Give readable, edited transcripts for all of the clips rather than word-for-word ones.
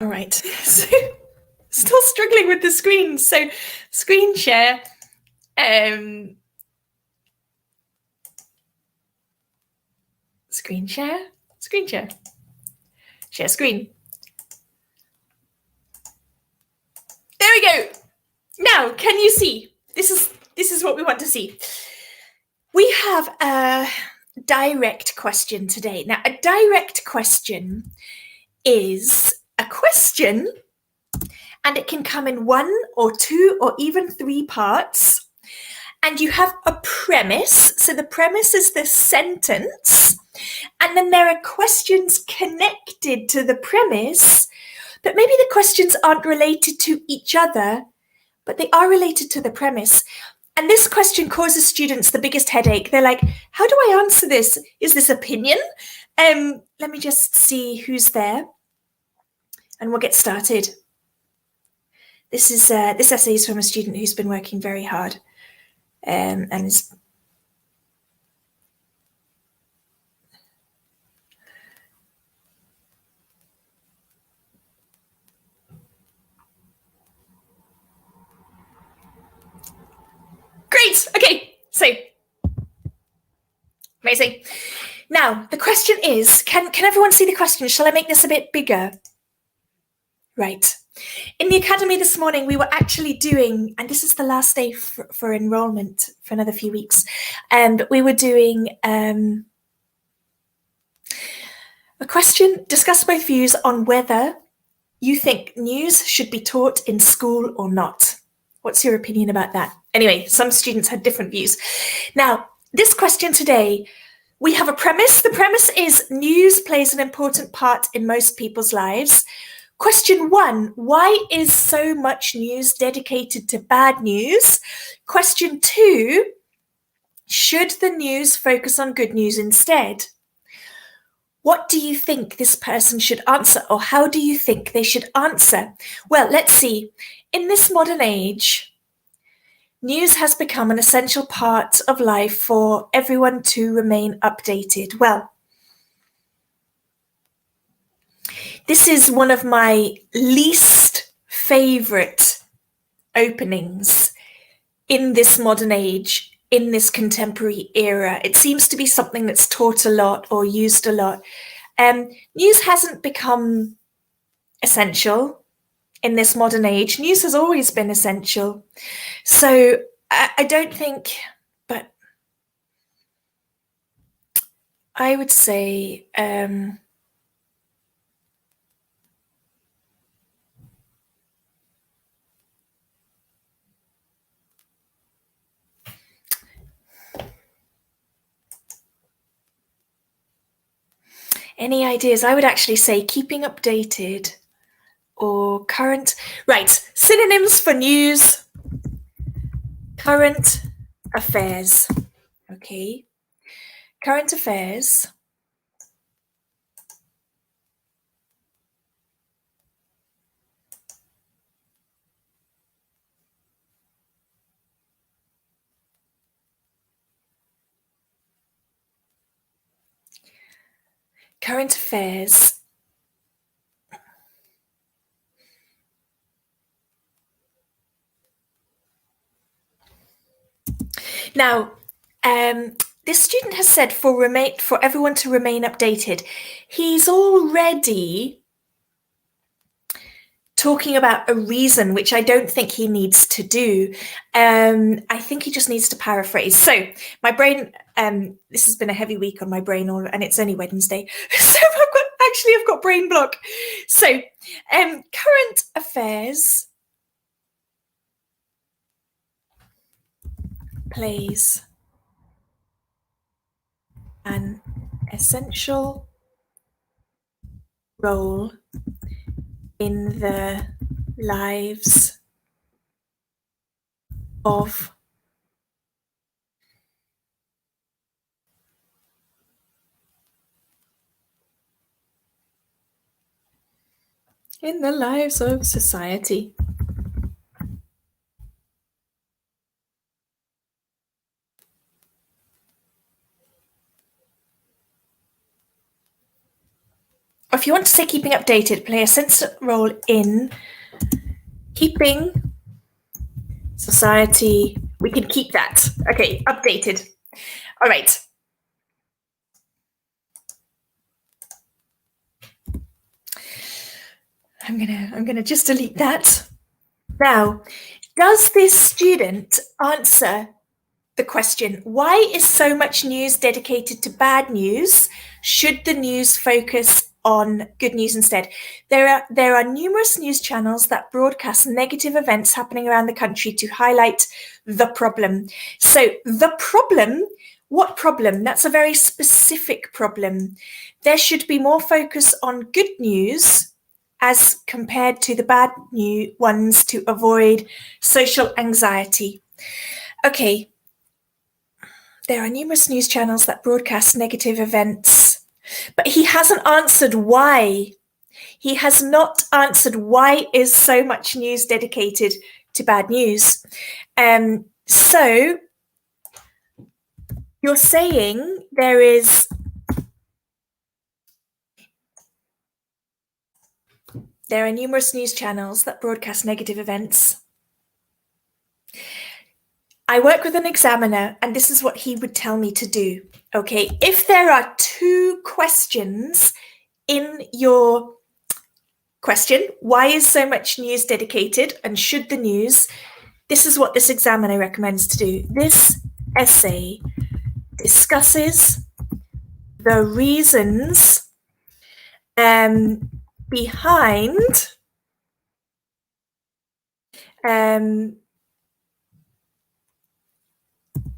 All right. So, still struggling with the screen. So, screen share. Screen share. Screen share. Share screen. There we go. Now, can you see? This is what we want to see. We have a direct question today. Now, a direct question is a question, and it can come in 1 or 2 or even 3 parts. And you have a premise. So the premise is the sentence. And then there are questions connected to the premise, but maybe the questions aren't related to each other, but they are related to the premise. And this question causes students the biggest headache. They're like, how do I answer this? Is this opinion? Let me just see who's there, and we'll get started. This essay is from a student who's been working very hard, and is great. Okay, so amazing. Now, the question is, can everyone see the question? Shall I make this a bit bigger? Right. In the academy this morning, we were actually doing, and this is the last day for enrollment for another few weeks, but we were doing a question, discuss both views on whether you think news should be taught in school or not. What's your opinion about that? Anyway, some students had different views. Now, this question today, we have a premise. The premise is news plays an important part in most people's lives. Question 1, why is so much news dedicated to bad news? Question 2, should the news focus on good news instead? What do you think this person should answer, or how do you think they should answer? Well, let's see. In this modern age, news has become an essential part of life for everyone to remain updated. Well, this is one of my least favorite openings in this modern age, in this contemporary era. It seems to be something that's taught a lot or used a lot. News hasn't become essential in this modern age. News has always been essential. So I don't think, but I would say any ideas? I would actually say keeping updated or current. Right, synonyms for news. Current affairs. Okay. Current affairs. Current affairs. Now, this student has said for everyone to remain updated. He's already talking about a reason, which I don't think he needs to do. I think he just needs to paraphrase. So my brain, this has been a heavy week on my brain, and it's only Wednesday. So I've got brain block. So current affairs plays an essential role in the lives of society. or if you want to say keeping updated, play a central role in keeping society. We can keep that. Okay, updated. All right. I'm gonna just delete that. Now, does this student answer the question, why is so much news dedicated to bad news? Should the news focus on good news instead? There are numerous news channels that broadcast negative events happening around the country to highlight the problem. So the problem, what problem? That's a very specific problem. There should be more focus on good news as compared to the bad new ones to avoid social anxiety. Okay. There are numerous news channels that broadcast negative events, but he hasn't answered why. He has not answered why is so much news dedicated to bad news. So you're saying there are numerous news channels that broadcast negative events. I work with an examiner, and this is what he would tell me to do. Okay, if there are 2 questions in your question, why is so much news dedicated and should the news, this is what this examiner recommends to do. This essay discusses the reasons behind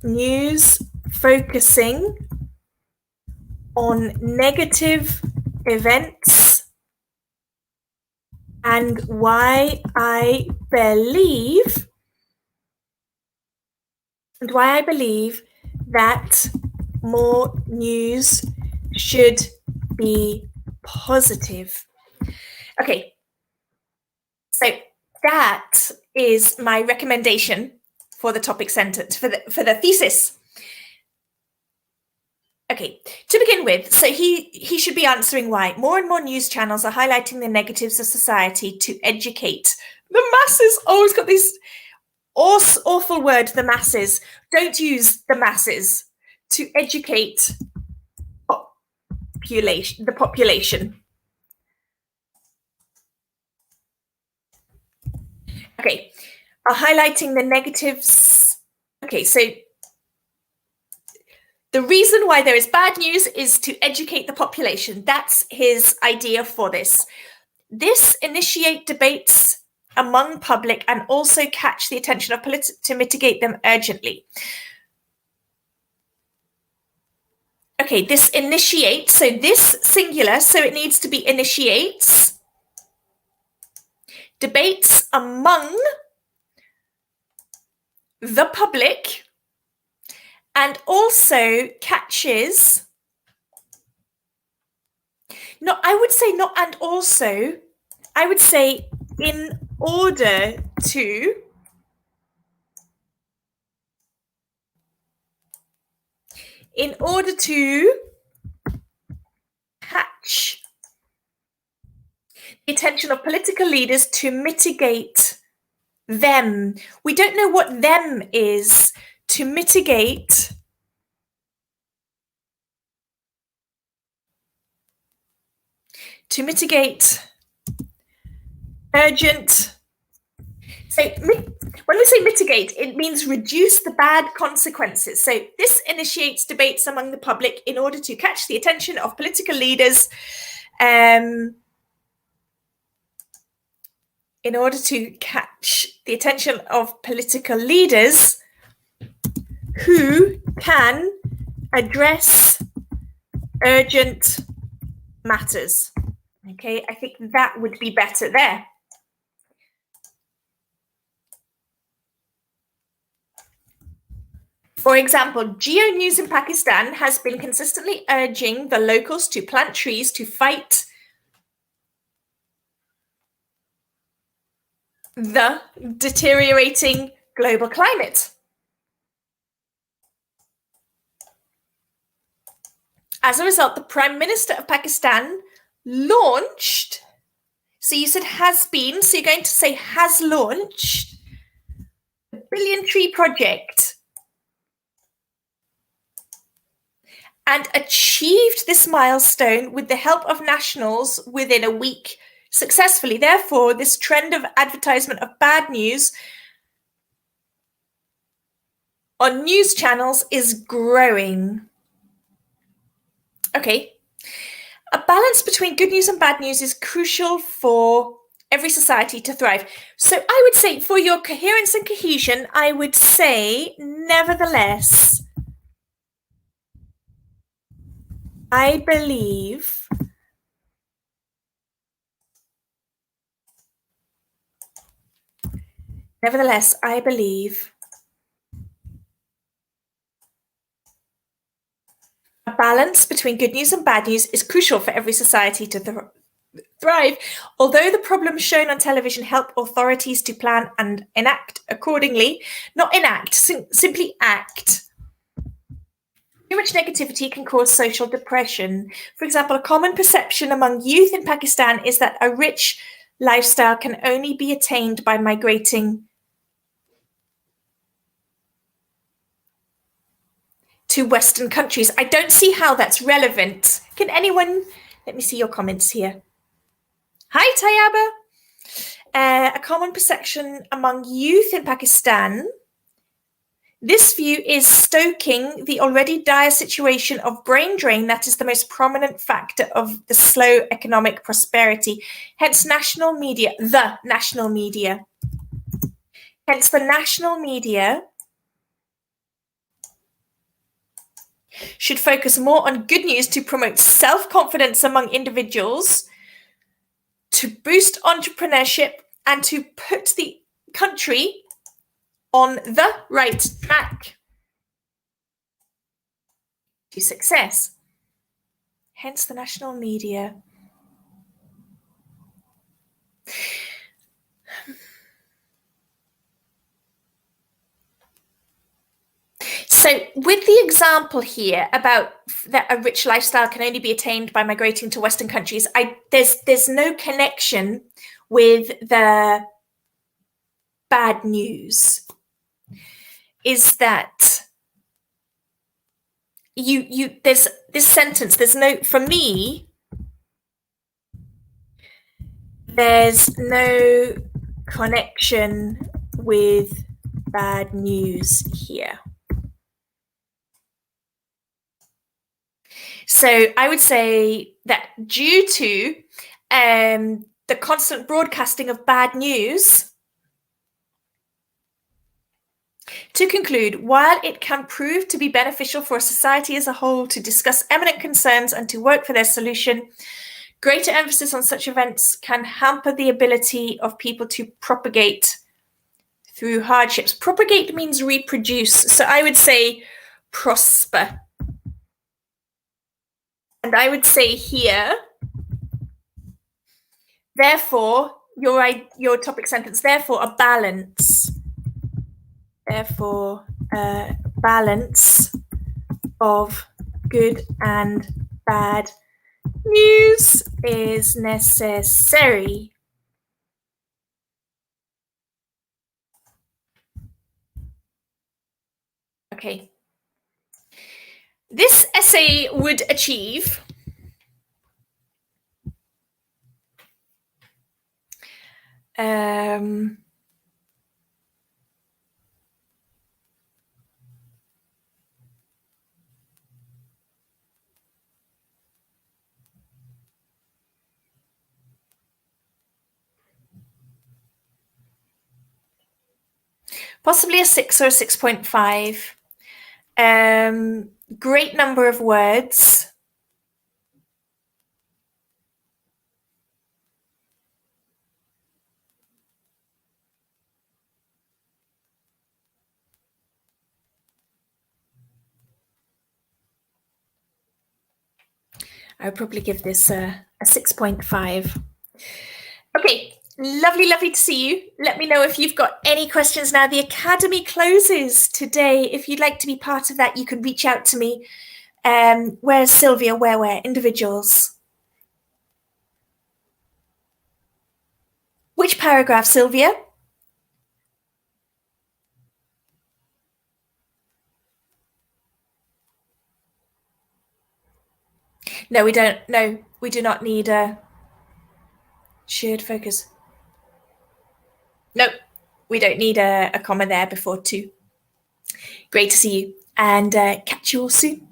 news focusing on negative events and why I believe that more news should be positive. Okay, so that is my recommendation for the topic sentence, for the thesis. Okay, to begin with, so he should be answering why. More and more news channels are highlighting the negatives of society to educate the masses. Oh, it's got this awful word, the masses. Don't use the masses. To educate the population. Okay, are highlighting the negatives. Okay, so the reason why there is bad news is to educate the population. That's his idea for this. This initiate debates among public and also catch the attention of politics to mitigate them urgently. Okay, this initiate, so this singular, so it needs to be initiates debates among the public and also catches, no, I would say not and also, I would say in order to catch the attention of political leaders to mitigate them. We don't know what them is. To mitigate urgent. So when we say mitigate, it means reduce the bad consequences. So this initiates debates among the public in order to catch the attention of political leaders, who can address urgent matters. Okay, I think that would be better there. For example, Geo News in Pakistan has been consistently urging the locals to plant trees to fight the deteriorating global climate. As a result, the Prime Minister of Pakistan, launched. So you said has been, so you're going to say has launched the Billion Tree Project and achieved this milestone with the help of nationals within a week successfully. Therefore, this trend of advertisement of bad news on news channels is growing. Okay. A balance between good news and bad news is crucial for every society to thrive. So I would say for your coherence and cohesion, I would say, nevertheless, I believe a balance between good news and bad news is crucial for every society to thrive. Although the problems shown on television help authorities to plan and enact accordingly, not enact, simply act. Too much negativity can cause social depression. For example, a common perception among youth in Pakistan is that a rich lifestyle can only be attained by migrating to Western countries. I don't see how that's relevant. Can anyone, let me see your comments here. Hi, Tayaba. A common perception among youth in Pakistan. This view is stoking the already dire situation of brain drain that is the most prominent factor of the slow economic prosperity. Hence, the national media should focus more on good news to promote self-confidence among individuals, to boost entrepreneurship, and to put the country on the right track to success. Hence the national media. So with the example here about that a rich lifestyle can only be attained by migrating to Western countries, there's no connection with the bad news. Is that there's this sentence, there's no, for me, there's no connection with bad news here. So I would say that due to the constant broadcasting of bad news, to conclude, while it can prove to be beneficial for a society as a whole to discuss eminent concerns and to work for their solution, greater emphasis on such events can hamper the ability of people to propagate through hardships. Propagate means reproduce. So I would say prosper. And I would say here, therefore, your topic sentence, therefore a balance. Therefore, a balance of good and bad news is necessary. Okay. This essay would achieve possibly a 6 or a 6.5. Great number of words. I would probably give this a 6.5. Okay, lovely to see you. Let me know if you've got any questions now. The Academy closes today. If you'd like to be part of that, you can reach out to me. Where's Sylvia? Where? Individuals. Which paragraph, Sylvia? No, we don't. No, we do not need a shared focus. No, we don't need a comma there before 2. Great to see you, and catch you all soon.